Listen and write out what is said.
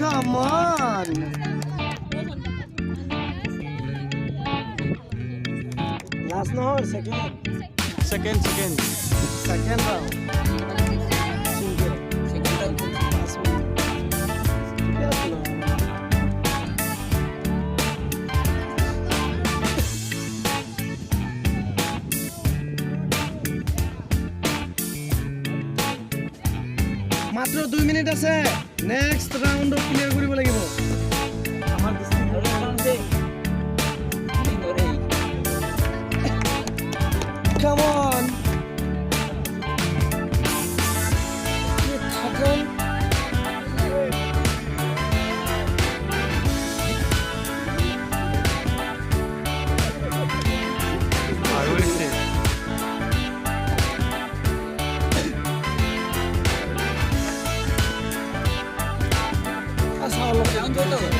Come on. Last no or second? Second. Second round. মাত্র 2 minute আছে next round clear কৰিব লাগিব আমাৰ Come on. That's how long.